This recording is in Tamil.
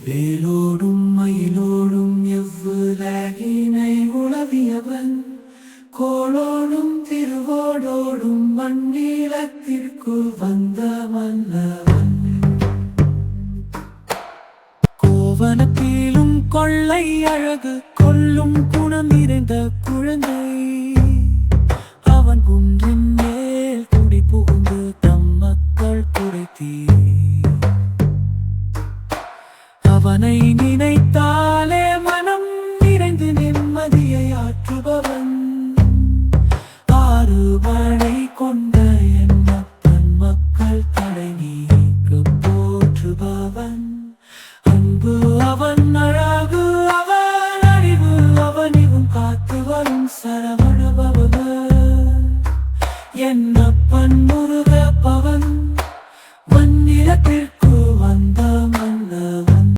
வேலோடும் மயிலோடும் எவ்வுலகினை உளவியவன் கோளோடும் திருவோடோடும் மண்ணீளத்திற்குள் வந்த மன்னவன். கோவணத்திலும் கொள்ளை அழகு கொல்லும் குணம் நிறைந்த குழந்தை அவன் குன்றின் மேல் குடி புகுந்து தம் மக்கள் குறைத்தீ அவனை நினைத்தார்